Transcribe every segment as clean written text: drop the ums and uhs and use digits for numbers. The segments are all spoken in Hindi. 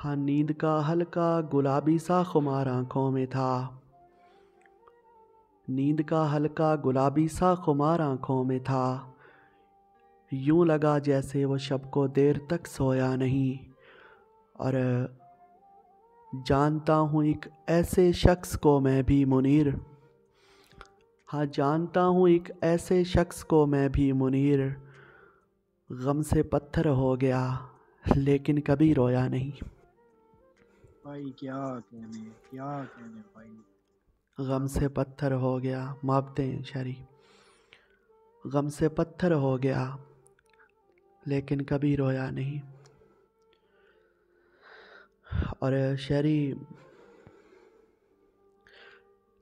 हाँ, नींद का हल्का गुलाबी सा खुमार आंखों में था। नींद का हल्का गुलाबी सा खुमार आंखों में था। यूं लगा जैसे वो शब को देर तक सोया नहीं। और जानता हूँ एक ऐसे शख्स को मैं भी मुनीर। हाँ, जानता हूँ एक ऐसे शख्स को मैं भी मुनीर। गम से पत्थर हो गया लेकिन कभी रोया नहीं। भाई क्या कहने भाई। गम से पत्थर हो गया, मापते हैं शायरी। गम से पत्थर हो गया लेकिन कभी रोया नहीं। और शायरी,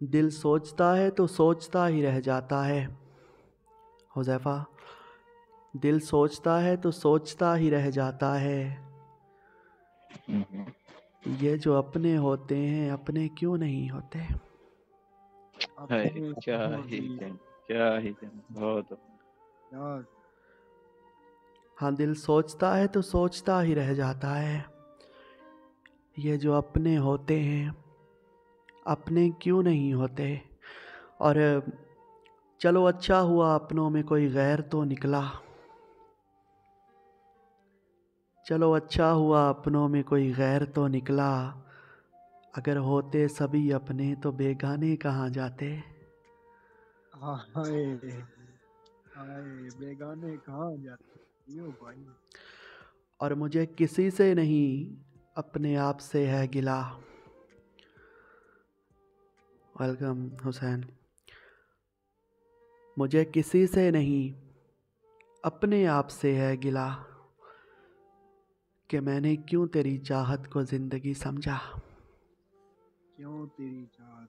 दिल सोचता है तो सोचता ही रह जाता है। हुज़ैफा, दिल सोचता है तो सोचता ही रह जाता है। ये जो अपने होते हैं अपने क्यों नहीं होते। अपने क्यों नहीं क्या ही कहने बहुत। यार। हाँ, दिल सोचता है तो सोचता ही रह जाता है। ये जो अपने होते हैं अपने क्यों नहीं होते। और चलो अच्छा हुआ अपनों में कोई गैर तो निकला। चलो अच्छा हुआ अपनों में कोई गैर तो निकला। अगर होते सभी अपने तो बेगाने कहाँ जाते। हाय हाय, बेगाने कहाँ जाते यो भाई। और मुझे किसी से नहीं अपने आप से है गिला। वेलकम हुसैन। मुझे किसी से नहीं अपने आप से है गिला कि मैंने क्यों तेरी चाहत को ज़िंदगी समझा। क्यों तेरी चाहत।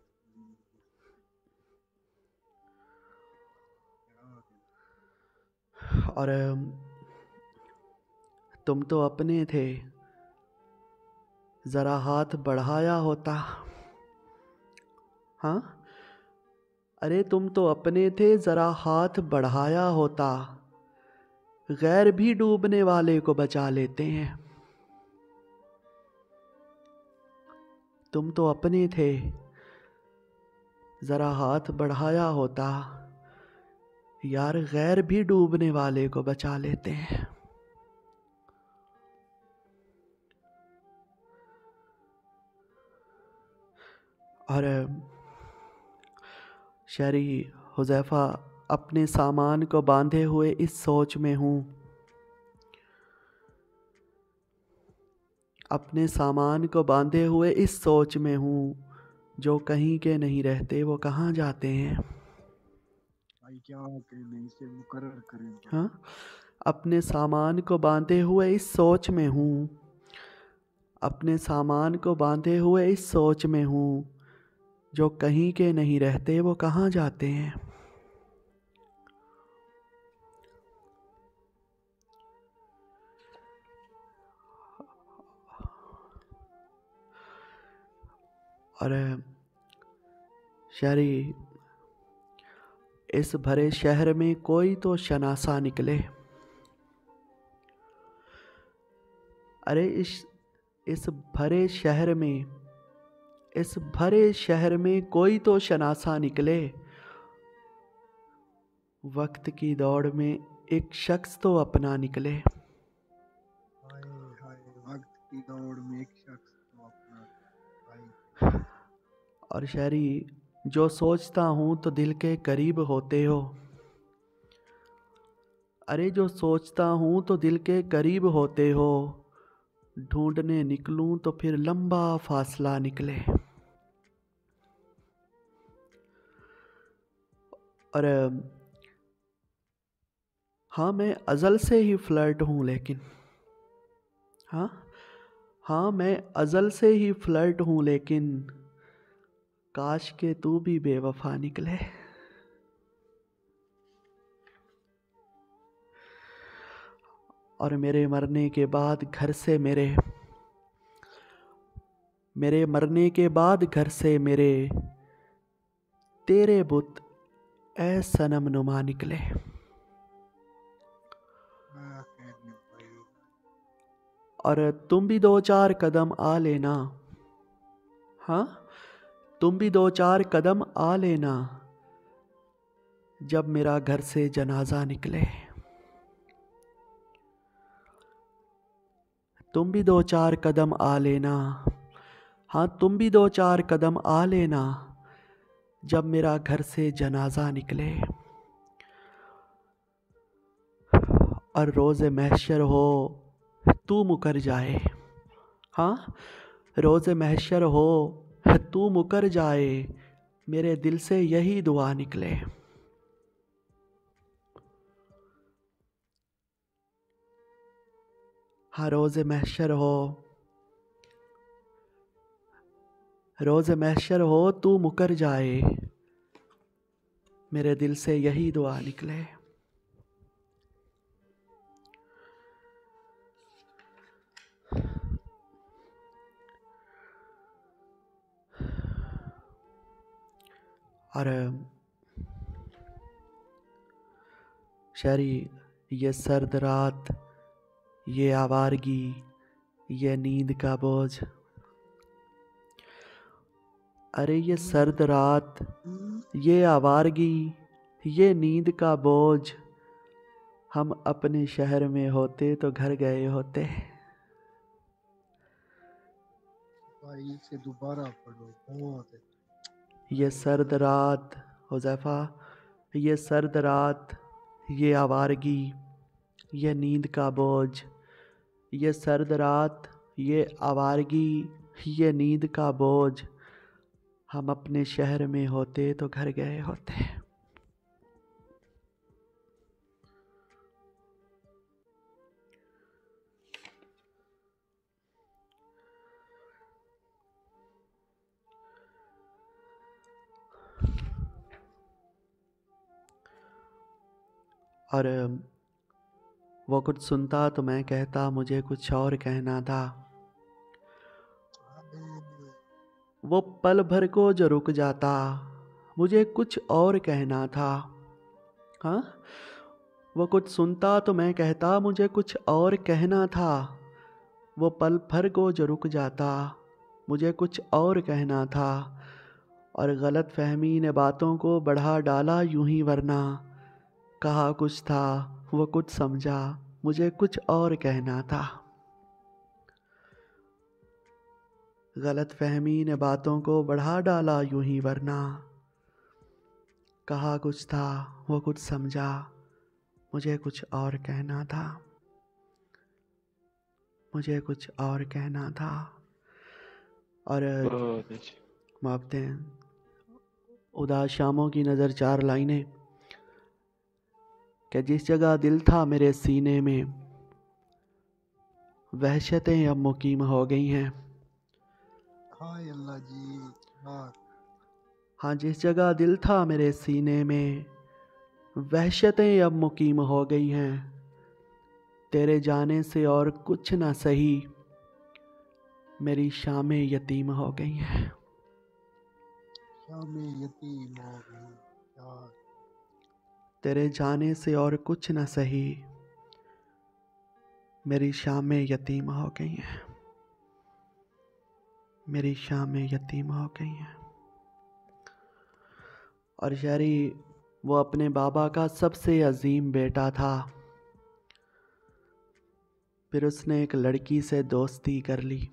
और तुम तो अपने थे, ज़रा हाथ बढ़ाया होता। हाँ, अरे तुम तो अपने थे, ज़रा हाथ बढ़ाया होता। गैर भी डूबने वाले को बचा लेते हैं। तुम तो अपने थे, ज़रा हाथ बढ़ाया होता। यार गैर भी डूबने वाले को बचा लेते हैं। और शायरी, हुज़ैफ़ा, अपने सामान को बांधे हुए इस सोच में हूँ। अपने सामान को बांधे हुए इस सोच में हूँ। जो कहीं के नहीं रहते वो कहाँ जाते हैं। भाई क्या कहने, इसे मुकर्रर करें भाई। हाँ, अपने सामान को बांधे हुए इस सोच में हूँ। अपने सामान को बांधे हुए इस सोच में हूँ। जो कहीं के नहीं रहते वो कहाँ जाते हैं। और शायरी, इस भरे शहर में कोई तो शनासा निकले। अरे इस भरे शहर में, इस भरे शहर में कोई तो शनासा निकले। वक्त की दौड़ में एक शख्स तो अपना निकले। हाय हाय, वक्त की दौड़ में एक शख्स तो अपना भाई। और शायरी, जो सोचता हूँ तो दिल के करीब होते हो। अरे जो सोचता हूँ तो दिल के करीब होते हो। ढूंढने निकलूं तो फिर लंबा फासला निकले। और हाँ, मैं अज़ल से ही फ्लर्ट हूँ लेकिन, हाँ हाँ, मैं अज़ल से ही फ्लर्ट हूँ लेकिन काश के तू भी बेवफा निकले। और मेरे मरने के बाद घर से मेरे मरने के बाद घर से मेरे तेरे बुत ए सनम नुमा निकले। क्या कहने भाई। और तुम भी 2-4 कदम आ लेना। हाँ, तुम भी 2-4 कदम आ लेना जब मेरा घर से जनाजा निकले। तुम भी 2-4 कदम आ लेना। हाँ, तुम भी 2-4 कदम आ लेना जब मेरा घर से जनाजा निकले। और रोज़े महशर हो तू मुकर जाए। हाँ, रोज़े महशर हो तू मुकर जाए, मेरे दिल से यही दुआ निकले। हाँ, रोज़े महशर हो तू मुकर जाए, मेरे दिल से यही दुआ निकले। और शायरी, ये सर्द रात, ये आवारगी, ये नींद का बोझ। अरे ये सर्द रात, ये आवारगी, ये नींद का बोझ, हम अपने शहर में होते तो घर गए होते। भाई से दोबारा पढ़ो, बहुत है। ये सर्द रात, हुज़ैफा, ये सर्द रात, ये आवारगी, ये नींद का बोझ। ये सर्द रात, ये आवारगी, ये नींद का बोझ, हम अपने शहर में होते तो घर गए होते। और वो कुछ सुनता तो मैं कहता मुझे कुछ और कहना था। वो पल भर को जो रुक जाता, मुझे कुछ और कहना था। हाँ, वो कुछ सुनता तो मैं कहता मुझे कुछ और कहना था। वो पल भर को जो रुक जाता, मुझे कुछ और कहना था। और गलत फहमी ने बातों को बढ़ा डाला यूं ही, वरना कहा कुछ था, वो कुछ समझा, मुझे कुछ और कहना था। गलत फहमी ने बातों को बढ़ा डाला यूं ही, वरना कहा कुछ था, वो कुछ समझा, मुझे कुछ और कहना था। मुझे कुछ और कहना था। और बहुत अच्छा। मापते उदास शामों की नज़र 4 लाइनें कि जिस जगह दिल था मेरे सीने में, वहशतें अब मुकीम हो गई हैं। हाय अल्लाह जी, हाँ। हाँ, जिस जगह दिल था मेरे सीने में, वहशतें अब मुकीम हो गई हैं। तेरे जाने से और कुछ ना सही, मेरी शामें यतीम हो गई हैं। शामें यतीम हो गई यार। तेरे जाने से और कुछ ना सही, मेरी शामें यतीम हो गई हैं। मेरी शामें यतीम हो गई हैं। और शायरी, वो अपने बाबा का सबसे अजीम बेटा था। फिर उसने एक लड़की से दोस्ती कर ली।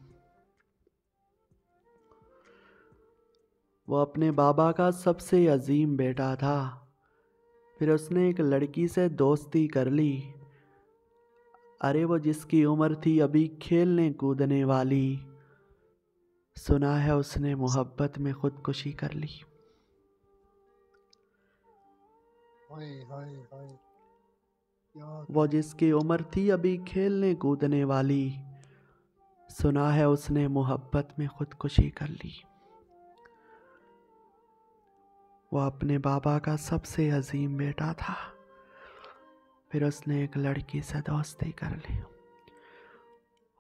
वो अपने बाबा का सबसे अजीम बेटा था। फिर उसने एक लड़की से दोस्ती कर ली। अरे वो जिसकी उम्र थी अभी खेलने कूदने वाली, सुना है उसने मोहब्बत में खुदकुशी कर ली। हाय हाय हाय, क्या वो जिसकी उम्र थी अभी खेलने कूदने वाली, सुना है उसने मोहब्बत में खुदकुशी कर ली। वो अपने बाबा का सबसे अजीम बेटा था। फिर उसने एक लड़की से दोस्ती कर ली।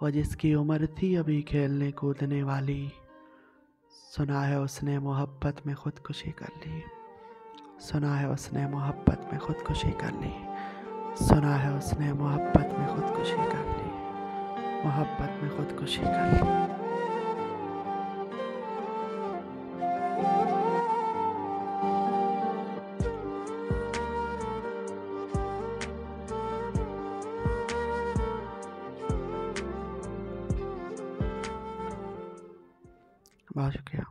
वो जिसकी उम्र थी अभी खेलने कूदने वाली, सुना है उसने मोहब्बत में खुदकुशी कर ली। सुना है उसने मोहब्बत में खुदकुशी कर ली। सुना है उसने मोहब्बत में खुदकुशी कर ली। मोहब्बत में खुदकुशी कर ली। बहुत शुक्रिया।